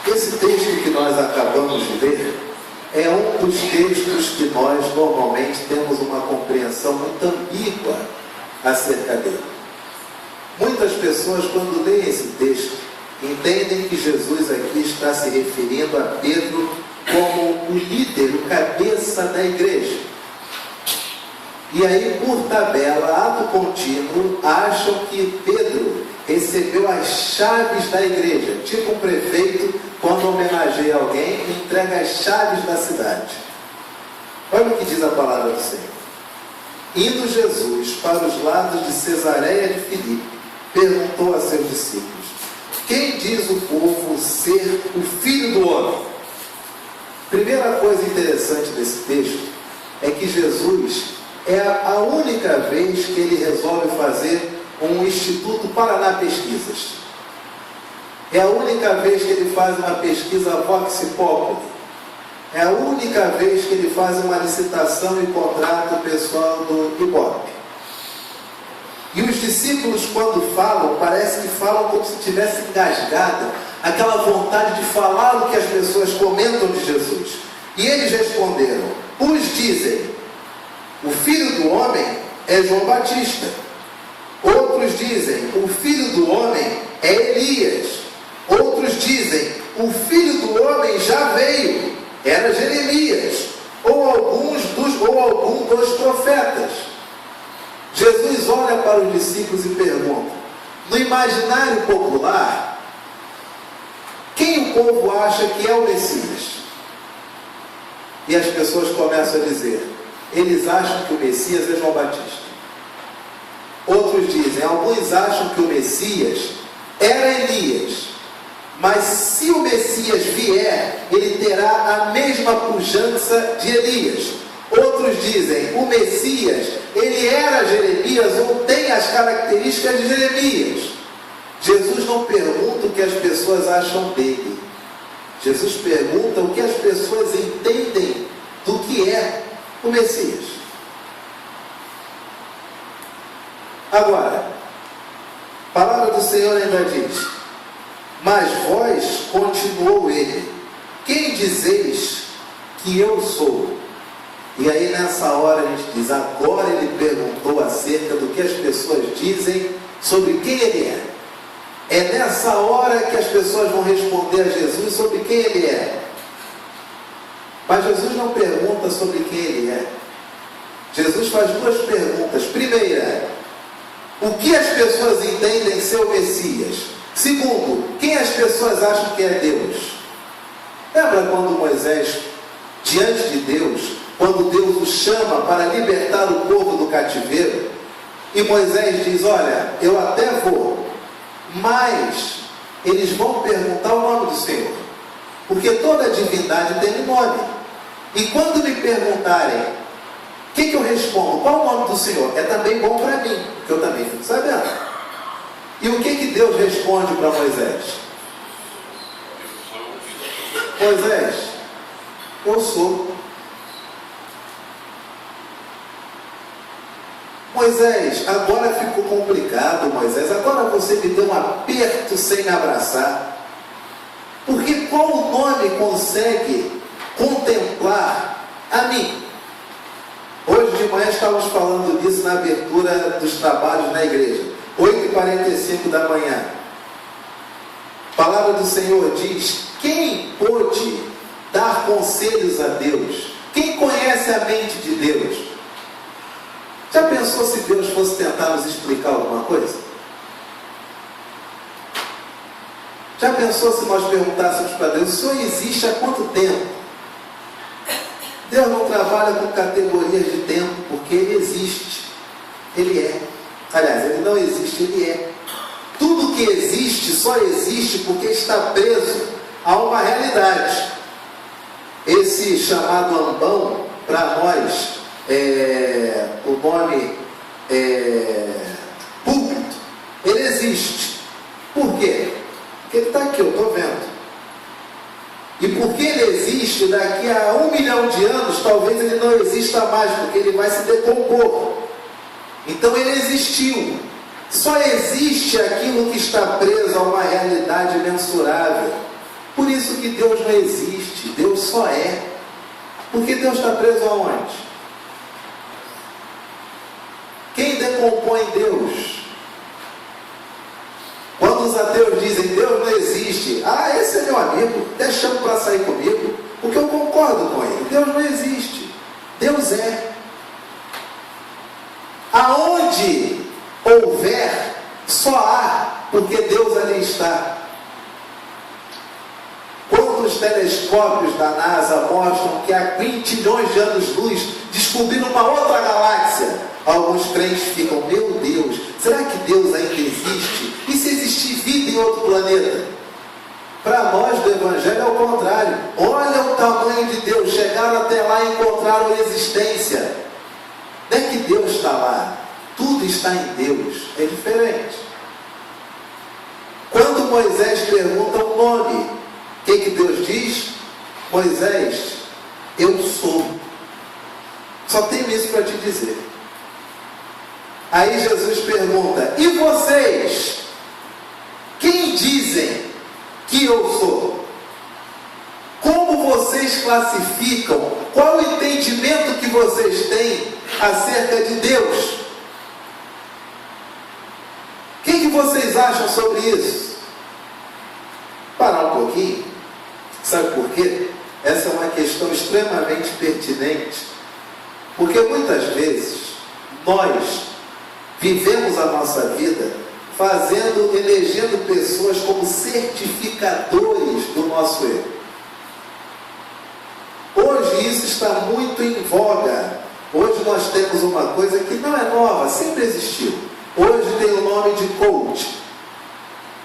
Esse texto que nós acabamos de ler é um dos textos que nós normalmente temos uma compreensão muito ambígua acerca dele. Muitas pessoas, quando leem esse texto, entendem que Jesus aqui está se referindo a Pedro como o líder, o cabeça da igreja. E aí, por tabela, ato contínuo, acham que Pedro recebeu as chaves da igreja, tipo um prefeito, quando homenageia alguém, entrega as chaves da cidade. Olha o que diz a palavra do Senhor. Indo Jesus para os lados de Cesareia de Filipe, perguntou a seus discípulos: quem diz o povo ser o Filho do Homem? Primeira coisa interessante desse texto é que Jesus é a única vez que ele resolve fazer um Instituto Paraná Pesquisas. É a única vez que ele faz uma pesquisa Vox Populi. É a única vez que ele faz uma licitação e contrata o pessoal do Ibope. E os discípulos, quando falam, parece que falam como se tivesse engasgada aquela vontade de falar o que as pessoas comentam de Jesus. E eles responderam: uns dizem, o Filho do Homem é João Batista. Outros dizem, o Filho do Homem é Elias. Outros dizem, o Filho do Homem já veio, era Jeremias, ou algum dos profetas. Jesus olha para os discípulos e pergunta: no imaginário popular, quem o povo acha que é o Messias? E as pessoas começam a dizer: eles acham que o Messias é João Batista. Outros dizem, alguns acham que o Messias era Elias, mas se o Messias vier, ele terá a mesma pujança de Elias. Outros dizem, o Messias, ele era Jeremias ou tem as características de Jeremias. Jesus não pergunta o que as pessoas acham dele. Jesus pergunta o que as pessoas entendem do que é o Messias. Agora, a palavra do Senhor ainda diz: mas vós, continuou ele, quem dizeis que eu sou? E aí nessa hora a gente diz: agora ele perguntou acerca do que as pessoas dizem sobre quem ele é. É nessa hora que as pessoas vão responder a Jesus sobre quem ele é. Mas Jesus não pergunta sobre quem ele é. Jesus faz duas perguntas. Primeira, o que as pessoas entendem ser o Messias? Segundo, quem as pessoas acham que é Deus? Lembra quando Moisés, diante de Deus, quando Deus o chama para libertar o povo do cativeiro, e Moisés diz: olha, eu até vou, mas eles vão perguntar o nome do Senhor, porque toda divindade tem um nome. E quando me perguntarem, o que eu respondo? Qual o nome do Senhor? É também bom para mim, porque eu também fico sabendo. E o que Deus responde para Moisés? Moisés, eu sou. Moisés, agora ficou complicado, Moisés. Agora você me deu um aperto sem me abraçar. Porque qual nome consegue contemplar a mim? Hoje de manhã estávamos falando disso na abertura dos trabalhos na igreja. 8h45 da manhã. A palavra do Senhor diz: quem pôde dar conselhos a Deus? Quem conhece a mente de Deus? Já pensou se Deus fosse tentar nos explicar alguma coisa? Já pensou se nós perguntássemos para Deus: o Senhor existe há quanto tempo? Deus não trabalha com categorias de tempo, porque Ele existe. Ele é. Aliás, Ele não existe, Ele é. Tudo que existe só existe porque está preso a uma realidade. Esse chamado ambão, para nós, o nome púlpito, ele existe. Por quê? Porque ele está aqui, eu estou vendo. E porque ele existe, daqui a 1 milhão de anos, talvez ele não exista mais, porque ele vai se decompor. Então ele existiu. Só existe aquilo que está preso a uma realidade mensurável. Por isso que Deus não existe, Deus só é. Porque Deus está preso aonde? Quem decompõe Deus? Quando os ateus dizem Deus não existe, esse é meu amigo, até chamo para sair comigo, porque eu concordo com ele. Deus não existe, Deus é. Aonde houver, só há, porque Deus ali está. Quando os telescópios da NASA mostram que há 20 milhões de anos-luz descobriram uma outra galáxia, alguns crentes ficam, meu Deus, será que Deus ainda existe? E se existir vida em outro planeta? Para nós do Evangelho é o contrário. Olha o tamanho de Deus, chegaram até lá e encontraram a existência. Não é que Deus está lá, tudo está em Deus, é diferente. Quando Moisés pergunta o nome, o que Deus diz? Moisés, eu sou. Só tenho isso para te dizer. Aí Jesus pergunta, e vocês? Quem dizem que eu sou? Como vocês classificam? Qual o entendimento que vocês têm acerca de Deus? O que vocês acham sobre isso? Parar um pouquinho. Sabe por quê? Essa é uma questão extremamente pertinente, porque muitas vezes nós vivemos a nossa vida elegendo pessoas como certificadores do nosso erro. Hoje isso está muito em voga. Hoje nós temos uma coisa que não é nova, sempre existiu. Hoje tem o nome de coach.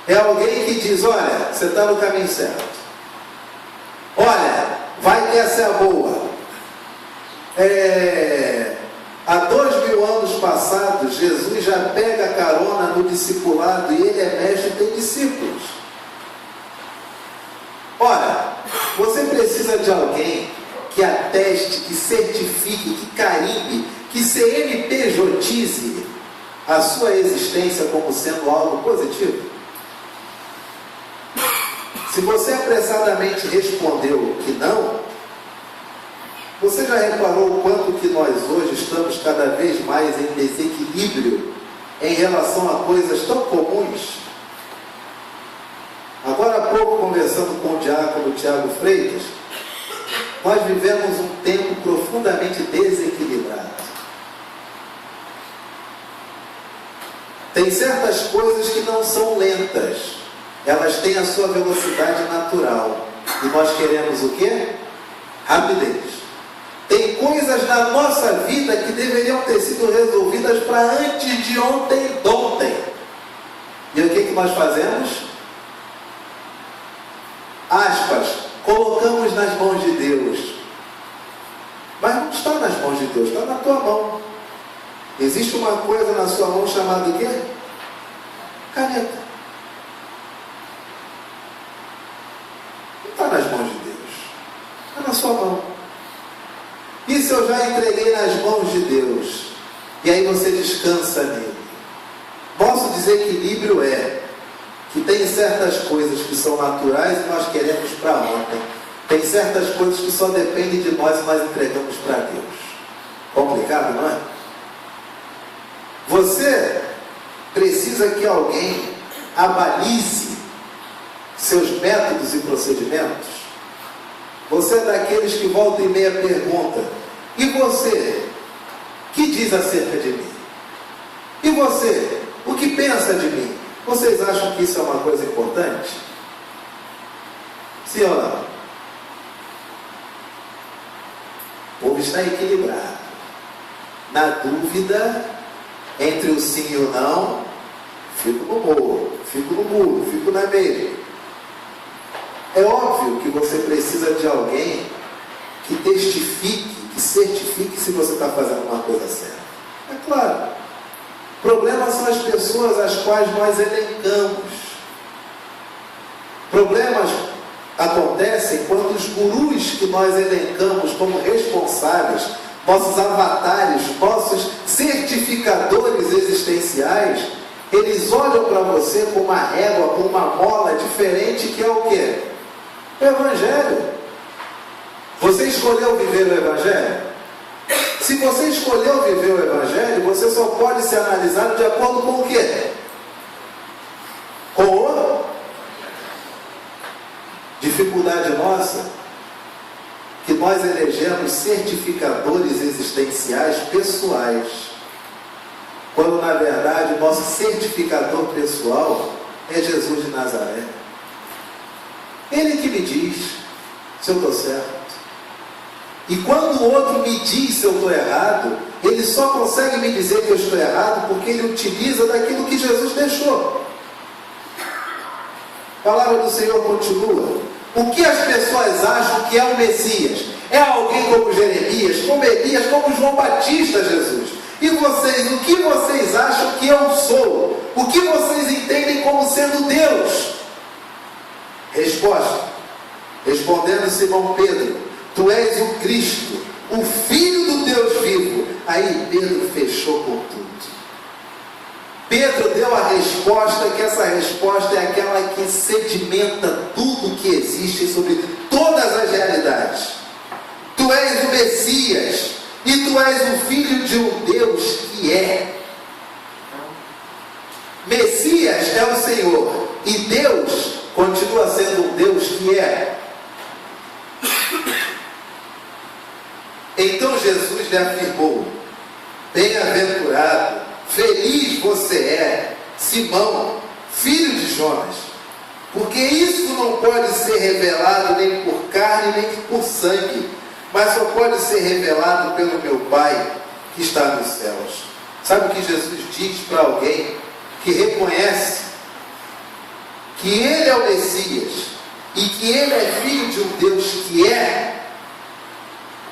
É alguém que diz, olha, você está no caminho certo. Olha, vai que essa é a boa. Há 2000 anos passados, Jesus já pega carona no discipulado e ele é mestre e tem discípulos. Ora, você precisa de alguém que ateste, que certifique, que carimbe, que CNPJize a sua existência como sendo algo positivo. Se você apressadamente respondeu que não, você já reparou o quanto que nós hoje estamos cada vez mais em desequilíbrio em relação a coisas tão comuns? Agora há pouco, conversando com o diácono Tiago Freitas, nós vivemos um tempo profundamente desequilibrado. Tem certas coisas que não são lentas, elas têm a sua velocidade natural, e nós queremos o quê? Rapidez. Tem coisas na nossa vida que deveriam ter sido resolvidas para antes de ontem. E o que nós fazemos? Aspas, colocamos nas mãos de Deus. Mas não está nas mãos de Deus, está na tua mão. Existe uma coisa na sua mão chamada o quê? Caneta. Não está nas mãos de Deus, está na sua mão. E se eu já entreguei nas mãos de Deus, e aí você descansa nele? Nosso desequilíbrio é que tem certas coisas que são naturais e nós queremos para ontem. Tem certas coisas que só dependem de nós e nós entregamos para Deus. Complicado, não é? Você precisa que alguém avalize seus métodos e procedimentos. Você é daqueles que volta e meia pergunta, e você? Que diz acerca de mim? E você? O que pensa de mim? Vocês acham que isso é uma coisa importante? Sim ou não? O povo está equilibrado. Na dúvida, entre o sim e o não, fico no morro, fico no muro, fico na meia. É óbvio que você precisa de alguém que testifique, que certifique se você está fazendo uma coisa certa. É claro. Problemas são as pessoas às quais nós elencamos. Problemas acontecem quando os gurus que nós elencamos como responsáveis, nossos avatares, nossos certificadores existenciais, eles olham para você com uma régua, com uma mola diferente, que é o quê? O Evangelho. Você escolheu viver o Evangelho? Se você escolheu viver o Evangelho, você só pode ser analisado de acordo com o quê? Com o dificuldade nossa, que nós elegemos certificadores existenciais pessoais, quando na verdade o nosso certificador pessoal é Jesus de Nazaré. Ele que me diz se eu estou certo. E quando o outro me diz se eu estou errado, ele só consegue me dizer que eu estou errado porque ele utiliza daquilo que Jesus deixou. A palavra do Senhor continua. O que as pessoas acham que é o Messias? É alguém como Jeremias, como Elias, como João Batista, Jesus. E vocês, o que vocês acham que eu sou? O que vocês entendem como sendo Deus? Resposta. Respondendo Simão Pedro: Tu és o Cristo, o Filho do Deus vivo. Aí Pedro fechou com tudo. Pedro deu a resposta, que essa resposta é aquela que sedimenta tudo que existe sobre todas as realidades. Tu és o Messias, e tu és o Filho de um Deus que é. Messias é o Senhor, e Deus continua sendo um Deus que é. Então Jesus lhe afirmou: Bem-aventurado, feliz você é, Simão, filho de Jonas, porque isso não pode ser revelado nem por carne nem por sangue, mas só pode ser revelado pelo meu Pai que está nos céus. Sabe o que Jesus diz para alguém que reconhece que Ele é o Messias e que Ele é filho de um Deus que é?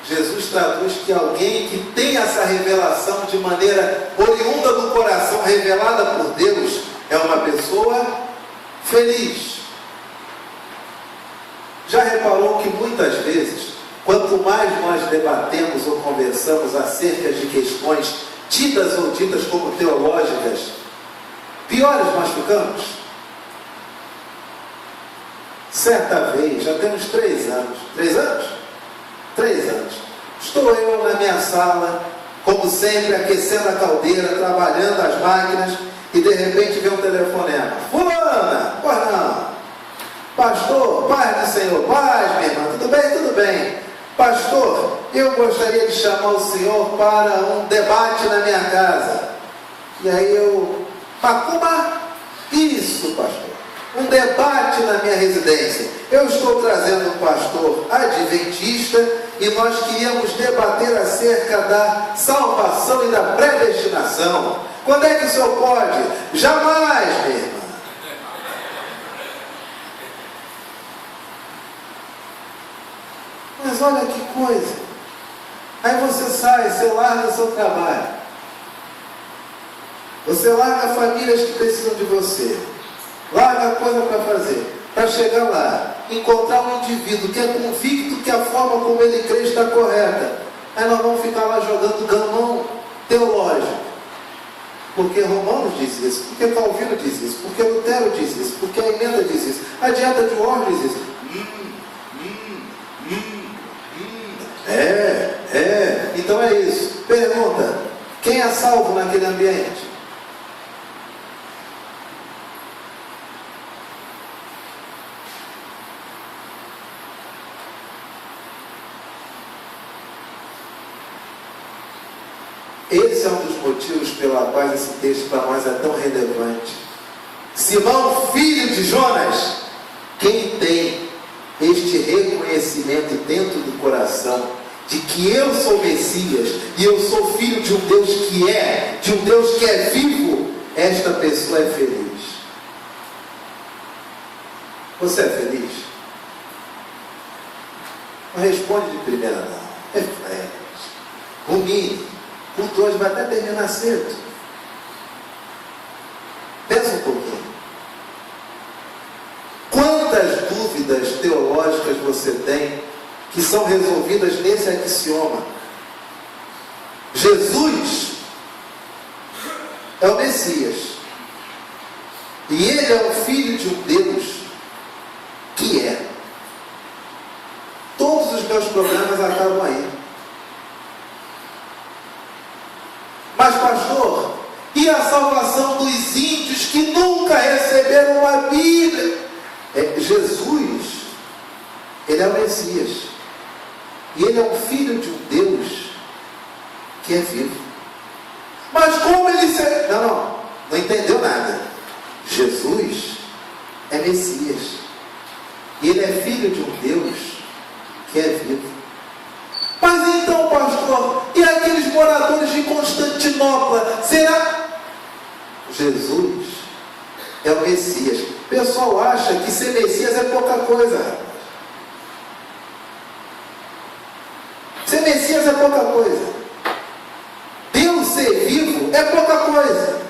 Jesus traduz que alguém que tem essa revelação de maneira oriunda do coração, revelada por Deus, é uma pessoa feliz. Já reparou que muitas vezes, quanto mais nós debatemos ou conversamos acerca de questões tidas ou ditas como teológicas, piores nós ficamos? Certa vez, já temos 3 anos. 3 anos? 3 anos. Estou eu na minha sala, como sempre, aquecendo a caldeira, trabalhando as máquinas, e de repente vem um telefonema. Fulana, pois não. Pastor, paz do Senhor, paz, minha irmã, tudo bem? Tudo bem. Pastor, eu gostaria de chamar o senhor para um debate na minha casa. E aí eu, Macumba, isso, pastor. Um debate na minha residência. Eu estou trazendo um pastor adventista e nós queríamos debater acerca da salvação e da predestinação. Quando é que o senhor pode? Jamais, minha irmã. Mas olha que coisa. Aí você sai, você larga o seu trabalho. Você larga famílias que precisam de você. Larga coisa para fazer, para chegar lá, encontrar um indivíduo que é convicto que a forma como ele crê está correta. Aí nós vamos ficar lá jogando gamão teológico. Porque Romanos diz isso, porque Calvino diz isso, porque Lutero diz isso, porque a emenda diz isso, a dieta de Worms diz isso. Então é isso. Pergunta: quem é salvo naquele ambiente? Esse é um dos motivos pela qual esse texto para nós é tão relevante. Simão, filho de Jonas, quem tem este reconhecimento dentro do coração de que eu sou Messias e eu sou filho de um Deus que é, de um Deus que é vivo, esta pessoa é feliz. Você é feliz? Não responde de primeira não. Reflete. Rumine. O culto hoje vai até terminar cedo. Pensa um pouquinho. Quantas dúvidas teológicas você tem que são resolvidas nesse axioma? Jesus é o Messias. E Ele é o Filho de um Deus que é. meus problemas acabam aí. Mas, pastor, e a salvação dos índios que nunca receberam uma Bíblia? Jesus, ele é o Messias. E ele é um filho de um Deus que é vivo. Mas como ele se... Não entendeu nada. Jesus é Messias. E ele é filho de um Deus que é vivo. Mas então, pastor, e aqueles moradores de Constantinopla? Será? Jesus é o Messias. O pessoal acha que ser Messias é pouca coisa. Ser Messias é pouca coisa. Deus ser vivo é pouca coisa.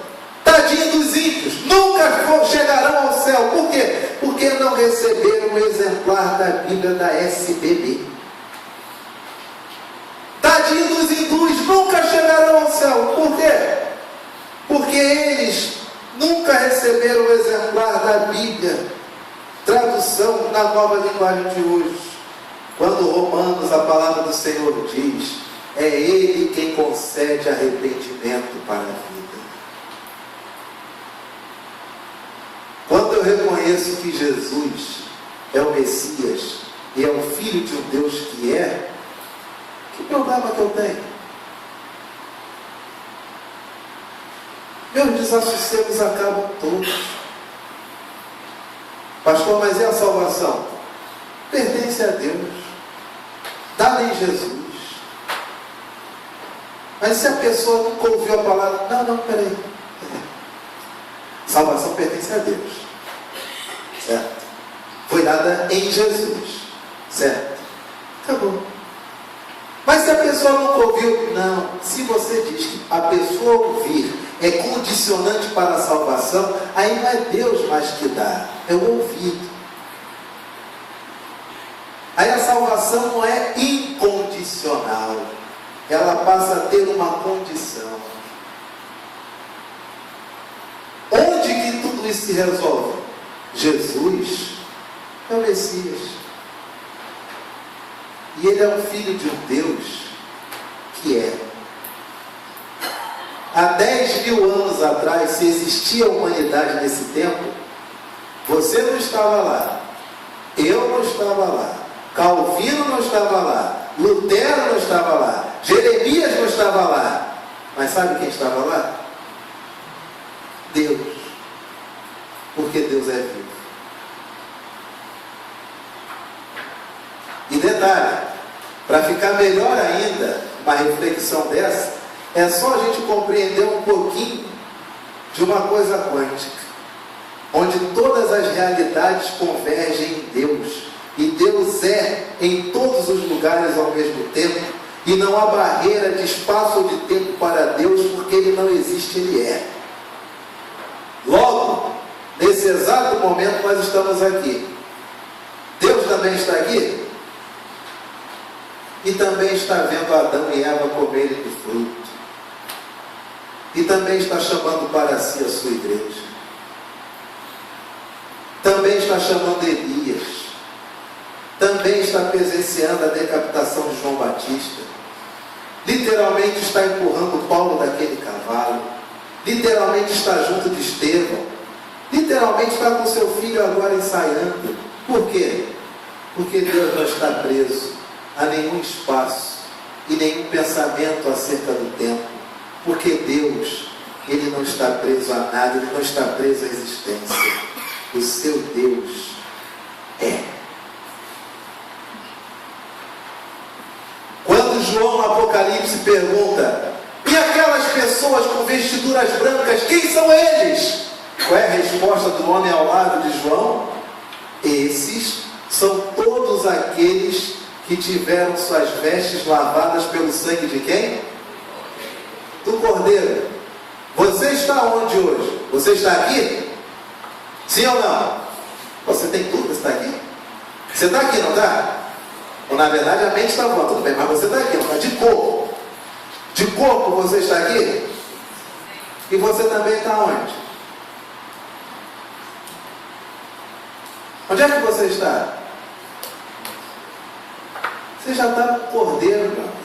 Tadinho dos ímpios, nunca chegarão ao céu. Por quê? Porque não receberam um exemplar da Bíblia da SBB. Tadinho dos hindus, nunca chegarão ao céu. Por quê? Porque eles nunca receberam o exemplar da Bíblia, tradução na nova linguagem de hoje. Quando Romanos, a palavra do Senhor diz, é Ele quem concede arrependimento para a vida. Quando eu reconheço que Jesus é o Messias e é o Filho de um Deus que é, que problema que eu tenho? Meus desassossegos acabam todos. Pastor, mas e a salvação? Pertence a Deus, dada em Jesus. Mas se a pessoa nunca ouviu a palavra, não, peraí. Salvação pertence a Deus, certo? Foi dada em Jesus, certo? Acabou. Mas se a pessoa nunca ouviu, não. Se você diz que a pessoa ouvir é condicionante para a salvação, aí não é Deus mais que dá, é o ouvido. Aí a salvação não é incondicional, ela passa a ter uma condição. Onde que tudo isso se resolve? Jesus é o Messias. E ele é um filho de um Deus que é. Há 10.000 anos atrás, se existia humanidade nesse tempo, você não estava lá, eu não estava lá, Calvino não estava lá, Lutero não estava lá, Jeremias não estava lá. Mas sabe quem estava lá? Deus. Porque Deus é vivo. E detalhe, para ficar melhor ainda, uma reflexão dessa, é só a gente compreender um pouquinho de uma coisa quântica, onde todas as realidades convergem em Deus, e Deus é em todos os lugares ao mesmo tempo, e não há barreira de espaço ou de tempo para Deus, porque Ele não existe, Ele é. Logo, nesse exato momento nós estamos aqui. Deus também está aqui? E também está vendo Adão e Eva comerem do fruto. E também está chamando para si a sua igreja. Também está chamando Elias. Também está presenciando a decapitação de João Batista. Literalmente está empurrando Paulo daquele cavalo. Literalmente está junto de Estevão. Literalmente está com seu filho agora ensaiando. Por quê? Porque Deus não está preso a nenhum espaço e nenhum pensamento acerca do tempo. Porque Deus, Ele não está preso a nada, Ele não está preso à existência. O seu Deus é. Quando João no Apocalipse pergunta, e aquelas pessoas com vestiduras brancas, quem são eles? Qual é a resposta do homem ao lado de João? Esses são todos aqueles que tiveram suas vestes lavadas pelo sangue de quem? Do Cordeiro. Você está onde hoje? Você está aqui? Sim ou não? Você tem tudo, você está aqui? Você está aqui, não está? Ou na verdade a mente está voando, tudo bem, mas você está aqui, não está? De corpo. De corpo você está aqui? E você também está onde? Onde é que você está? Você já está com o Cordeiro, meu amigo.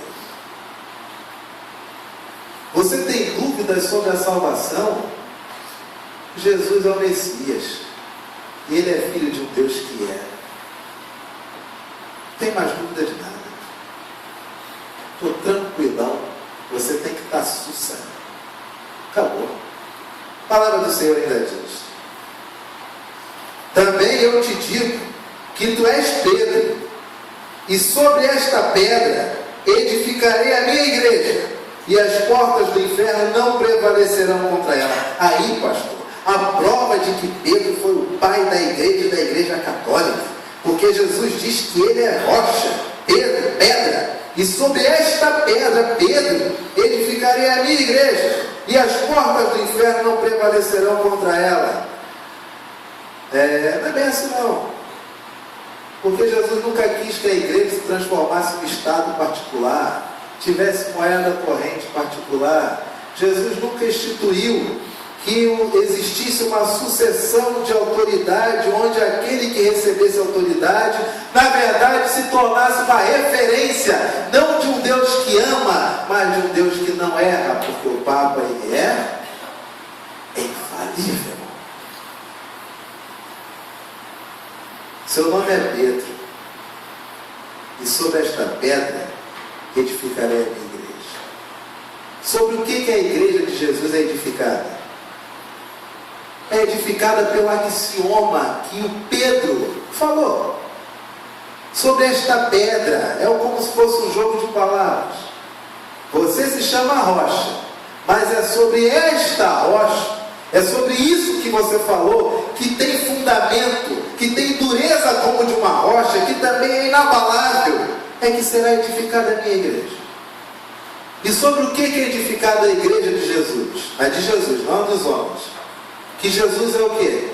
Você tem dúvidas sobre a salvação? Jesus é o Messias. E Ele é filho de um Deus que é. Não tem mais dúvida de nada. Estou tranquilão. Você tem que estar sossegado. Acabou. A palavra do Senhor ainda diz: também eu te digo que tu és Pedro, e sobre esta pedra edificarei a minha igreja, e as portas do inferno não prevalecerão contra ela. Aí, pastor, a prova de que Pedro foi o pai da igreja católica, porque Jesus diz que ele é rocha, Pedro, pedra, e sobre esta pedra, Pedro, edificarei a minha igreja, e as portas do inferno não prevalecerão contra ela. Não é bem assim não, porque Jesus nunca quis que a igreja se transformasse em um estado particular, tivesse moeda corrente particular. Jesus nunca instituiu que existisse uma sucessão de autoridade, onde aquele que recebesse autoridade, na verdade, se tornasse uma referência, não de um Deus que ama, mas de um Deus que não erra, porque o Papa, ele é infalível. Seu nome é Pedro, e sobre esta pedra edificarei a minha igreja. Sobre o que a igreja de Jesus é edificada? É edificada pelo axioma que o Pedro falou. Sobre esta pedra, é como se fosse um jogo de palavras. Você se chama rocha, mas é sobre esta rocha, é sobre isso que você falou, que tem fundamento, que tem dureza como de uma rocha, que também é inabalável, é que será edificada a minha igreja. E sobre o que é edificada a igreja de Jesus? A de Jesus, não a dos homens. Que Jesus é o quê?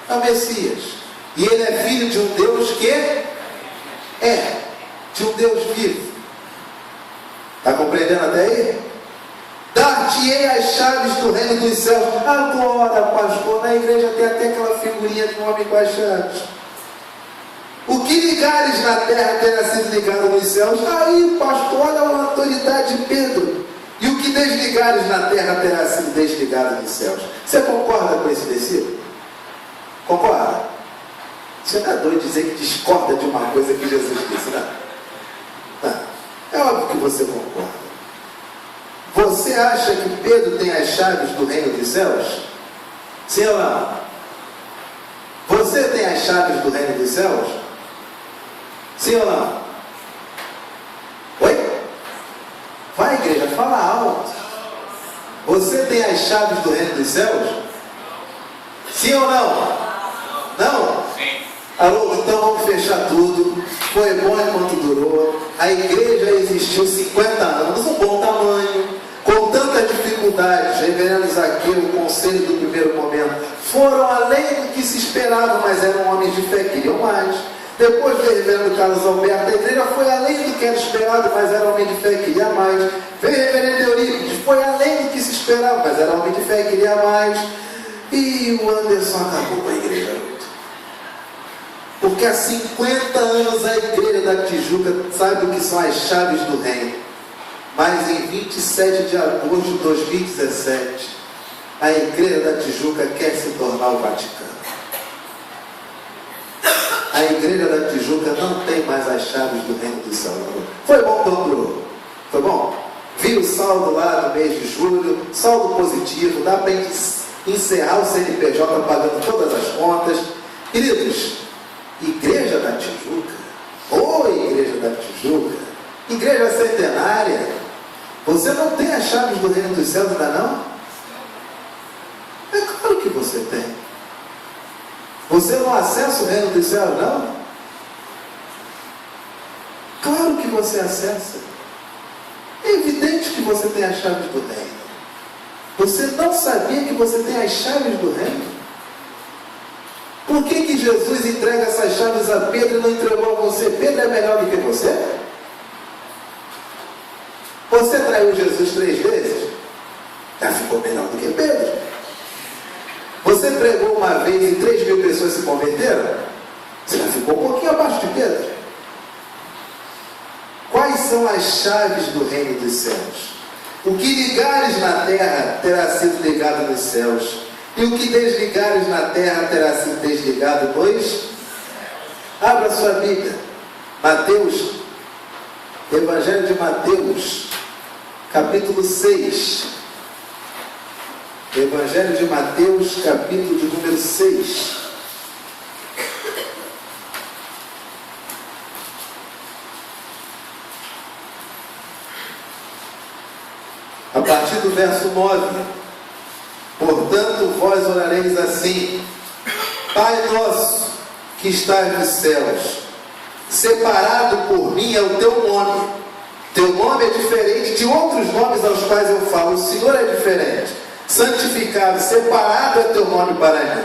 É o Messias. E Ele é filho de um Deus que é, de um Deus vivo. Está compreendendo até aí? Dar-te-ei as chaves do reino dos céus. Agora, pastor, na igreja tem até aquela figurinha de um homem com as chaves. O que ligares na terra terá sido ligado nos céus. Aí, pastor, olha a autoridade de Pedro. E o que desligares na terra terá sido desligado nos céus. Você concorda com esse versículo? Concorda? Você não é doido dizer que discorda de uma coisa que Jesus disse, não? Não. É óbvio que você concorda. Você acha que Pedro tem as chaves do reino dos céus? Sim ou não? Você tem as chaves do reino dos céus? Sim ou não? Oi? Vai, igreja, fala alto. Você tem as chaves do reino dos céus? Sim ou não? Não? Sim. Alô, então vamos fechar tudo. Foi bom enquanto durou. A igreja existiu 50 anos, um bom tamanho, com tantas dificuldades. Reverendo Zaqueu, o conselho do primeiro momento, foram além do que se esperava, mas eram homens de fé, queriam mais. Depois do reverendo Carlos Alberto, a igreja foi além do que era esperado, mas era homem de fé, queria mais. Veio o reverendo Eurípides, foi além do que se esperava, mas era homem de fé, queria mais. E o Anderson acabou com a igreja. Porque há 50 anos a igreja da Tijuca sabe o que são as chaves do reino. Mas em 27 de agosto de 2017, a igreja da Tijuca quer se tornar o Vaticano. A igreja da Tijuca não tem mais as chaves do reino do Salvador. Foi bom quando durou? Foi bom? Vi o saldo lá no mês de julho, saldo positivo, dá para encerrar o CNPJ pagando todas as contas. Queridos, igreja da Tijuca, ou igreja da Tijuca, igreja centenária, você não tem as chaves do reino dos céus ainda não? É claro que você tem. Você não acessa o reino dos céus, não? Claro que você acessa. É evidente que você tem as chaves do reino. Você não sabia que você tem as chaves do reino? Por que Jesus entrega essas chaves a Pedro e não entregou a você? Pedro é melhor do que você? Você traiu Jesus 3 vezes? Já ficou melhor do que Pedro. Você pregou uma vez e 3.000 pessoas se converteram? Você já ficou um pouquinho abaixo de Pedro. são as chaves do reino dos céus. O que ligares na terra terá sido ligado nos céus, e o que desligares na terra terá sido desligado nos... Abra sua Bíblia. Mateus, Evangelho de Mateus, capítulo 6. Evangelho de Mateus, capítulo de número 6. A partir do verso 9. Portanto, vós orareis assim: Pai nosso, que estás nos céus, separado por mim é o teu nome. Teu nome é diferente de outros nomes aos quais eu falo. O Senhor é diferente. Santificado, separado é teu nome para mim.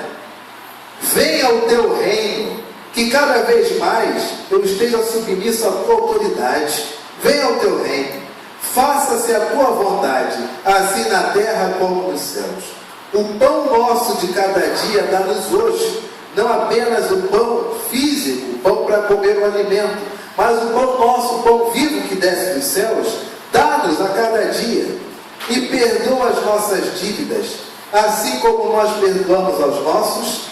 Venha o teu reino, que cada vez mais eu esteja submisso à tua autoridade. Venha o teu reino. Faça-se a tua vontade, assim na terra como nos céus. O pão nosso de cada dia dá-nos hoje, não apenas o pão físico, o pão para comer o alimento, mas o pão nosso, o pão vivo que desce dos céus, dá-nos a cada dia. E perdoa as nossas dívidas, assim como nós perdoamos aos nossos.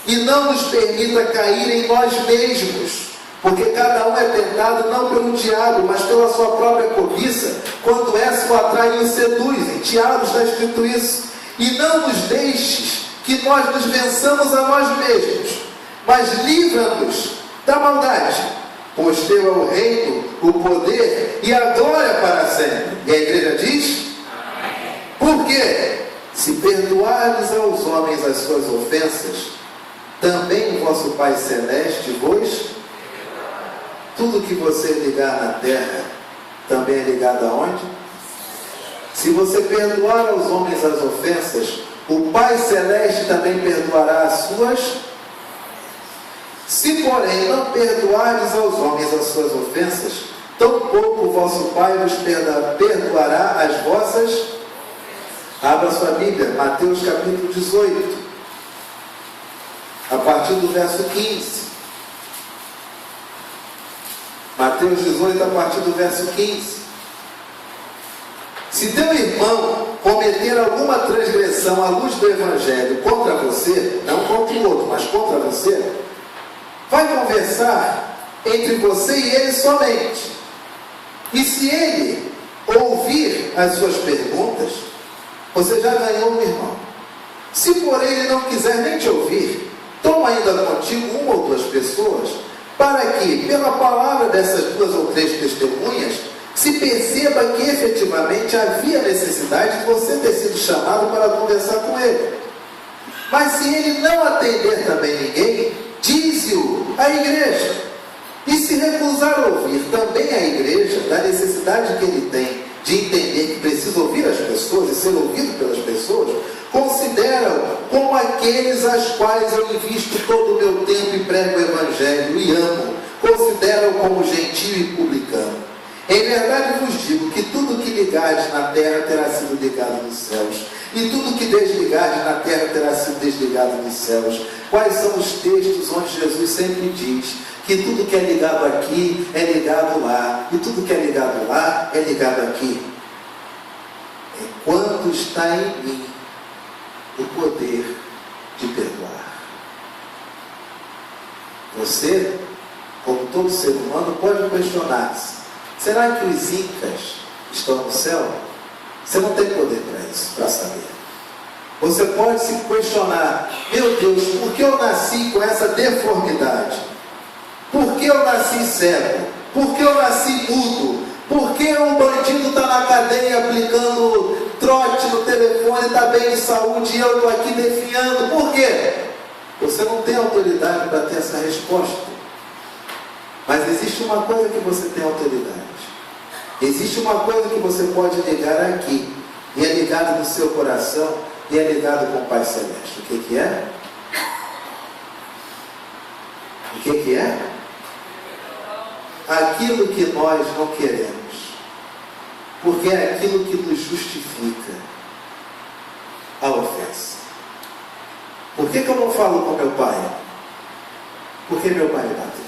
E não nos permita cair em nós mesmos, porque cada um é tentado não pelo diabo, mas pela sua própria cobiça, quando essa o atrai e o seduz. Em Tiago está escrito isso. E não nos deixes que nós nos vençamos a nós mesmos, mas livra-nos da maldade, pois teu é o reino, o poder e a glória para sempre. E a igreja diz: amém. Por quê? Se perdoardes aos homens as suas ofensas, também o vosso Pai Celeste vos... Tudo que você ligar na terra também é ligado aonde? Se você perdoar aos homens as ofensas, o Pai Celeste também perdoará as suas. Se, porém, não perdoardes aos homens as suas ofensas, tampouco o vosso Pai vos perdoará as vossas. Abra sua Bíblia, Mateus capítulo 18, a partir do verso 15. Mateus 18, a partir do verso 15. Se teu irmão cometer alguma transgressão à luz do Evangelho contra você, não contra o outro, mas contra você, vai conversar entre você e ele somente. E se ele ouvir as suas perguntas, você já ganhou um irmão. Se porém ele não quiser nem te ouvir, toma ainda contigo uma ou duas pessoas, para que, pela palavra dessas duas ou três testemunhas, se perceba que efetivamente havia necessidade de você ter sido chamado para conversar com ele. Mas se ele não atender também ninguém, dize-o à igreja. E se recusar a ouvir também a igreja da necessidade que ele tem de entender que precisa ouvir as pessoas e ser ouvido pelas pessoas, considera-o como aqueles às quais eu invisto todo o meu tempo e prego o Evangelho e amo. Considera-o como gentio e publicano. Em verdade vos digo que tudo que ligardes na terra terá sido ligado nos céus, e tudo que desligardes na terra terá sido desligado nos céus. Quais são os textos onde Jesus sempre diz que tudo que é ligado aqui é ligado lá, e tudo que é ligado lá é ligado aqui? Enquanto está em mim o poder de perdoar. Você, como todo ser humano, pode questionar-se: será que os incas estão no céu? Você não tem poder para isso, para saber. Você pode se questionar: meu Deus, por que eu nasci com essa deformidade? Por que eu nasci cego? Por que eu nasci mudo? Por que um bandido está na cadeia aplicando trote no telefone, está bem de saúde, e eu estou aqui definhando? Por quê? Você não tem autoridade para ter essa resposta. Mas existe uma coisa que você tem autoridade. Existe uma coisa que você pode ligar aqui, e é ligado no seu coração, e é ligado com o Pai Celeste. O que é? O que é? Aquilo que nós não queremos, porque é aquilo que nos justifica a ofensa. Por que eu não falo com meu pai? Porque meu pai me bateu.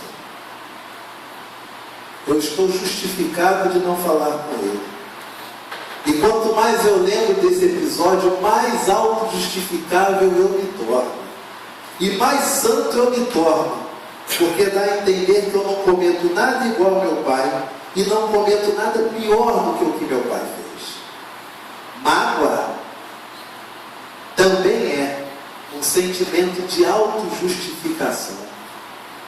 eu estou justificado de não falar com ele. E quanto mais eu lembro desse episódio, mais auto-justificável eu me torno. E mais santo eu me torno. Porque dá a entender que eu não cometo nada igual ao meu pai e não cometo nada pior do que o que meu pai fez. Mágoa também é um sentimento de auto-justificação.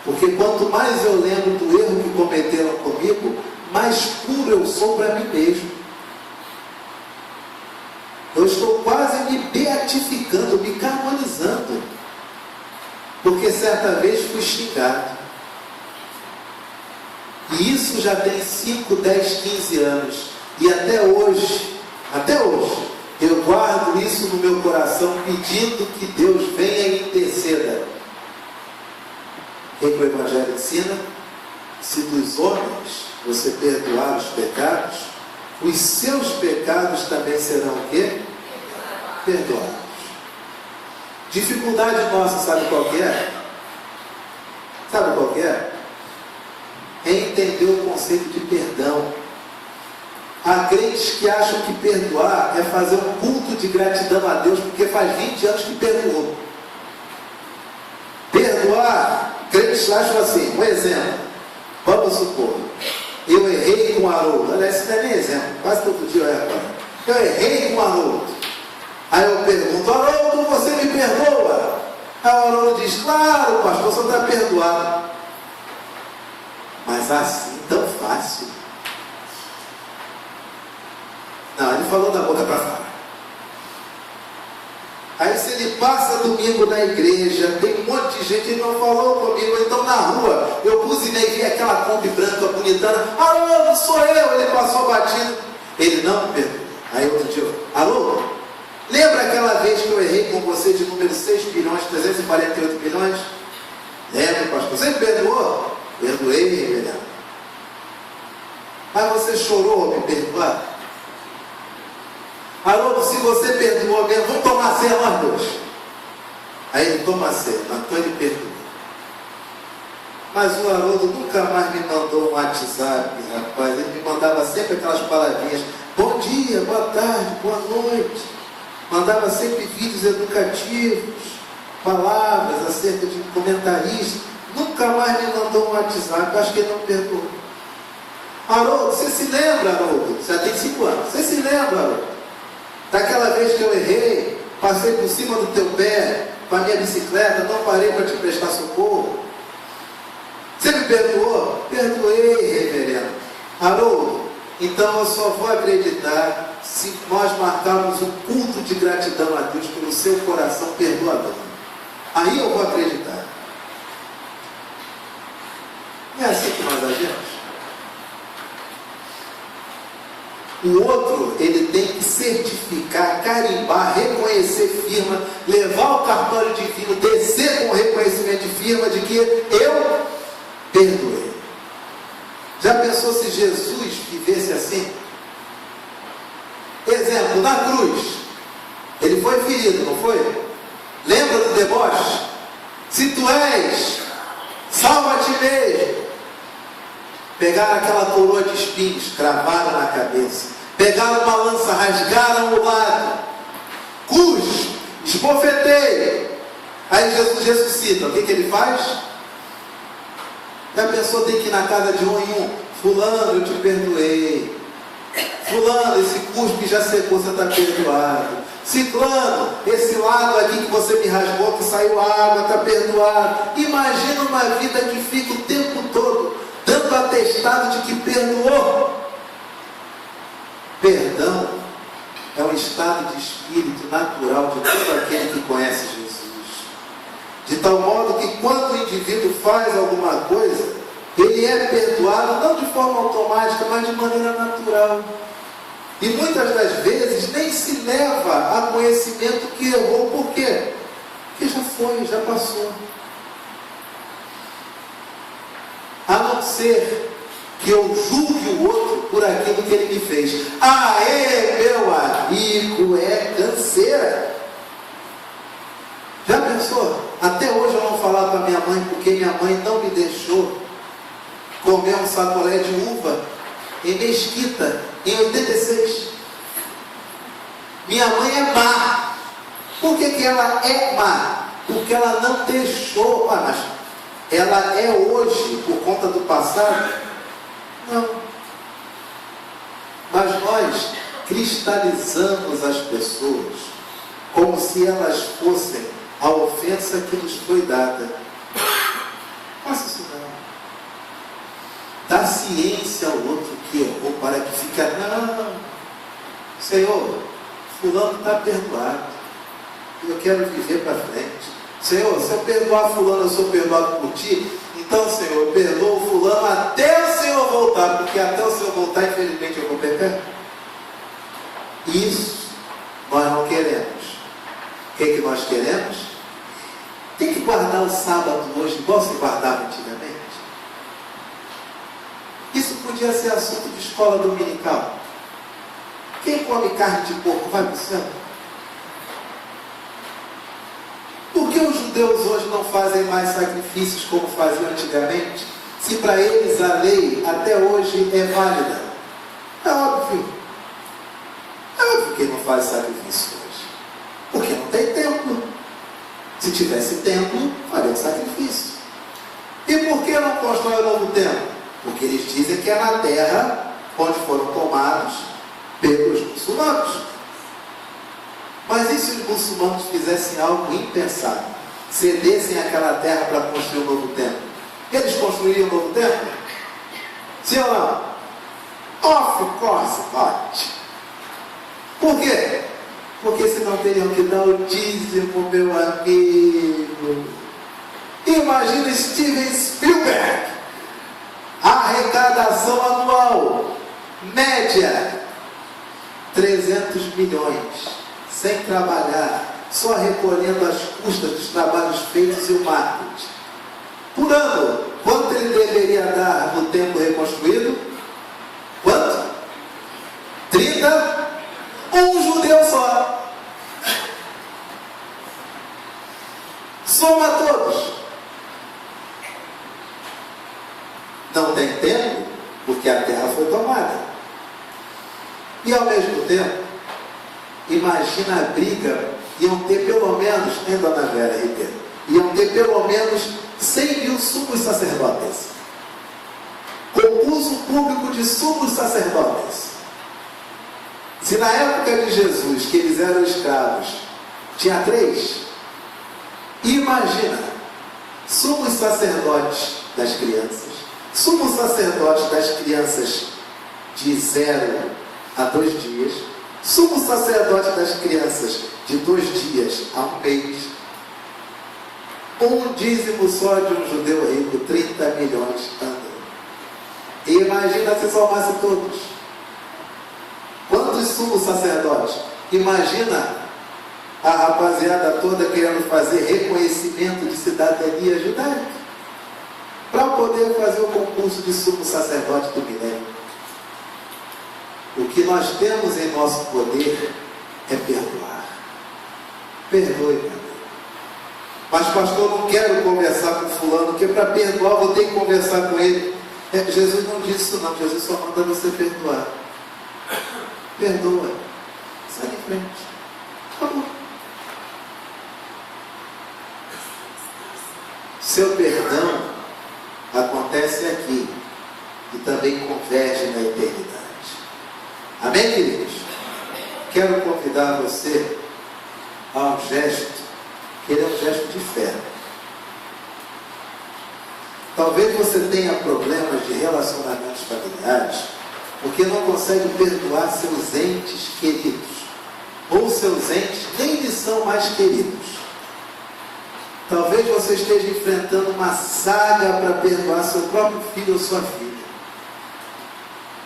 Porque quanto mais eu lembro do erro que cometeram comigo, mais puro eu sou para mim mesmo. Eu estou quase me beatificando, me canonizando. Porque certa vez fui xingado. E isso já tem 5, 10, 15 anos. E até hoje, eu guardo isso no meu coração, pedindo que Deus venha e interceda. O que o Evangelho ensina? Se dos homens você perdoar os pecados, os seus pecados também serão o quê? Perdoados. Dificuldade nossa, sabe qual que é? Sabe qual que é? É entender o conceito de perdão. Há crentes que acham que perdoar é fazer um culto de gratidão a Deus porque faz 20 anos que perdoou. Perdoar, crentes acham assim, um exemplo. Vamos supor, eu errei com o Haroldo. Aliás, isso não é nem exemplo, quase todo dia eu erro agora. Eu errei com o Haroldo. Aí eu pergunto, Haroldo, você me perdoa? Aí o Haroldo diz, claro, pastor, você está perdoado. Mas assim, tão fácil. Não, ele falou da boca para fora. Aí se ele passa domingo na igreja, tem um monte de gente, ele não falou comigo, então na rua, eu buzinei e vi aquela Kombi branca bonitana, Haroldo, sou eu, ele passou batido. Ele não me perdoou. Aí outro dia, Haroldo, lembra aquela vez que eu errei com você de número 6 bilhões, 348 bilhões? Lembra, pastor? Você me perdoou? Perdoei, reverendo. Mas você chorou ao me perdoar? Haroldo, se você perdoou mesmo, vamos tomar ceia nós dois. Aí ele toma ceia, então ele perdoou. Mas o Haroldo nunca mais me mandou um WhatsApp, rapaz. Ele me mandava sempre aquelas palavrinhas, bom dia, boa tarde, boa noite. Mandava sempre vídeos educativos, palavras acerca de comentarista. Nunca mais me mandou um WhatsApp, acho que ele não perdoou. Haroldo, você se lembra, Haroldo? Você já tem 5 anos. Você se lembra, Haroldo? Daquela vez que eu errei, passei por cima do teu pé, com a minha bicicleta, não parei para te prestar socorro. Você me perdoou? Perdoei, reverendo. Haroldo, então eu só vou acreditar se nós marcarmos um culto de gratidão a Deus pelo seu coração perdoador. Aí eu vou acreditar. Não é assim que nós agimos? O outro, ele tem que certificar, carimbar, reconhecer firma, levar o cartório divino, descer com o reconhecimento de firma de que eu perdoei. Já pensou se Jesus vivesse assim? Exemplo, na cruz, ele foi ferido, não foi? Lembra do deboche? Se tu és, salva-te mesmo. Pegaram aquela coroa de espinhos, cravaram na cabeça. Pegaram uma lança, rasgaram o lado. Cruz, esbofeteio. Aí Jesus ressuscita. O que ele faz? A pessoa tem que ir na casa de um em um. Fulano, eu te perdoei. Fulano, esse cuspe já secou, você está perdoado. Ciclano, esse lado aqui que você me rasgou, que saiu água, está perdoado. Imagina uma vida que fica o tempo todo dando atestado de que perdoou. Perdão é um estado de espírito natural de todo aquele que conhece Jesus. De tal modo que quando o indivíduo faz alguma coisa, ele é perdoado não de forma automática, mas de maneira natural. E muitas das vezes nem se leva a conhecimento que errou. Por quê? Porque já foi, já passou. A não ser que eu julgue o outro por aquilo que ele me fez. Aê, meu amigo, é canseira. Já pensou? Até hoje eu não falava para minha mãe porque minha mãe não me deixou comer um sacolé de uva em Mesquita, em 86. Minha mãe é má. Por que ela é má? Porque ela não deixou. Mas ela é hoje por conta do passado? Não. Mas nós cristalizamos as pessoas como se elas fossem a ofensa que nos foi dada. Faça isso não. Dá ciência ao outro que errou para que fique, não, Senhor, fulano está perdoado, eu quero viver para frente. Senhor, se eu perdoar fulano, eu sou perdoado por ti. Então, Senhor, eu perdoo fulano até o Senhor voltar, porque até o Senhor voltar, infelizmente, eu vou pecar. Isso nós não queremos. O que nós queremos? Tem que guardar o sábado hoje, igual se guardava antigamente. Isso podia ser assunto de escola dominical. Quem come carne de porco vai para o céu? Por que os judeus hoje não fazem mais sacrifícios como faziam antigamente? Se para eles a lei até hoje é válida. É óbvio. É óbvio que não faz sacrifício hoje. Porque não tem templo. Se tivesse templo, faria sacrifício. E por que não constrói o novo templo? Porque eles dizem que é na terra onde foram tomados pelos muçulmanos. Mas e se os muçulmanos fizessem algo impensável? Cedessem aquela terra para construir um novo templo? Eles construiriam um novo templo? Sim ou não? Of course not. Por quê? Porque senão teriam que dar o dízimo, meu amigo. Imagina Steven Spielberg. A arrecadação anual média 300 milhões, sem trabalhar, só recolhendo as custas dos trabalhos feitos e o marketing. Por ano, quanto ele deveria dar no templo reconstruído? Quanto? 30? Um judeu só. Soma todos. Não tem tempo, porque a terra foi tomada. E ao mesmo tempo, imagina a briga, iam ter pelo menos, hein, dona Vera Ribeiro, iam ter pelo menos 100 mil sumos sacerdotes. Concurso público de sumos sacerdotes. Se na época de Jesus, que eles eram escravos, tinha 3, imagina, sumos sacerdotes das crianças, sumo sacerdote das crianças de 0 a 2 dias, sumo sacerdote das crianças de 2 dias a 1 mês, um dízimo só de um judeu rico, 30 milhões andando. E imagina se somasse todos. Quantos sumos sacerdotes? Imagina a rapaziada toda querendo fazer reconhecimento de cidadania judaica para poder fazer o concurso de sumo sacerdote do milênio. O que nós temos em nosso poder é perdoar. Perdoe, meu amigo. Mas pastor, não quero conversar com fulano, porque para perdoar vou ter que conversar com ele. Jesus não disse isso não, Jesus só manda você perdoar. Perdoa. Sai de frente. Acabou. Seu perdão acontece aqui e também converge na eternidade. Amém, queridos? Quero convidar você a um gesto, que ele é um gesto de fé. Talvez você tenha problemas de relacionamentos familiares, porque não consegue perdoar seus entes queridos, ou seus entes nem lhe são mais queridos. Talvez você esteja enfrentando uma saga para perdoar seu próprio filho ou sua filha.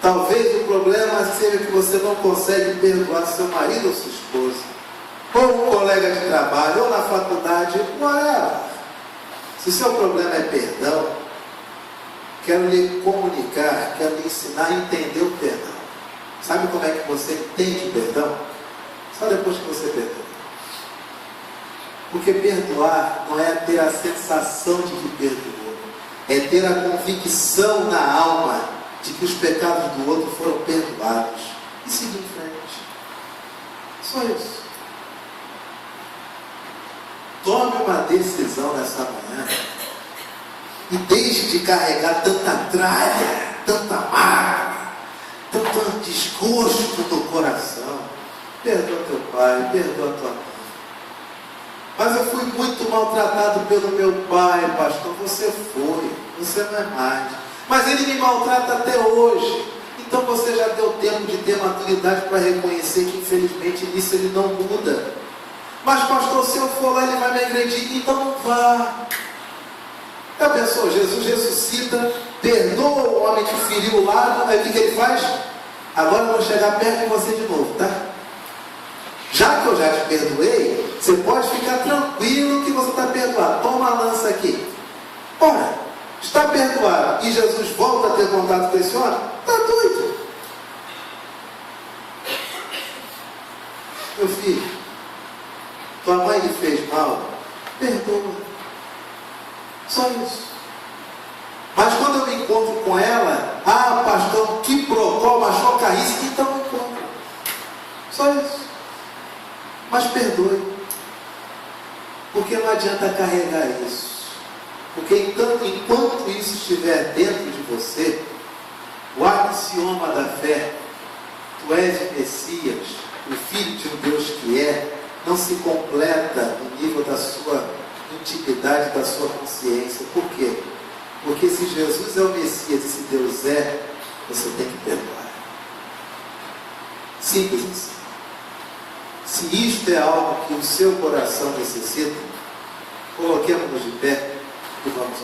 Talvez o problema seja que você não consegue perdoar seu marido ou sua esposa, ou um colega de trabalho, ou na faculdade, whatever. Se o seu problema é perdão, quero lhe comunicar, quero lhe ensinar a entender o perdão. Sabe como é que você entende o perdão? Só depois que você perdoa. Porque perdoar não é ter a sensação de que perdoou, é ter a convicção na alma de que os pecados do outro foram perdoados e seguir em frente. Só isso. Tome uma decisão nessa manhã e deixe de carregar tanta tralha, tanta mágoa, tanto desgosto no coração. Perdoa teu pai, perdoa tua mãe. Mas eu fui muito maltratado pelo meu pai, pastor. Você foi, você não é mais. Mas ele me maltrata até hoje. Então você já deu tempo de ter maturidade para reconhecer que infelizmente nisso ele não muda. Mas pastor, se eu for lá ele vai me agredir, então não vá. Já pensou? Jesus ressuscita, perdoa o homem que feriu o lado, aí o que ele faz? Agora eu vou chegar perto de você de novo, tá? Já que eu já te perdoei, você pode ficar tranquilo que você está perdoado. Toma a lança aqui. Ora, está perdoado e Jesus volta a ter contato com esse homem? Está doido. Meu filho, tua mãe lhe fez mal? Perdoa. Só isso. Mas quando eu me encontro com ela, pastor, que procó, machuca carrice, então eu encontro. Só isso. Mas perdoe. Porque não adianta carregar isso. Porque enquanto isso estiver dentro de você, o axioma da fé, tu és o Messias, o Filho de um Deus que é, não se completa no nível da sua intimidade, da sua consciência. Por quê? Porque se Jesus é o Messias e se Deus é, você tem que perdoar. Simples assim. Se isto é algo que o seu coração necessita, coloquemos-nos de pé e vamos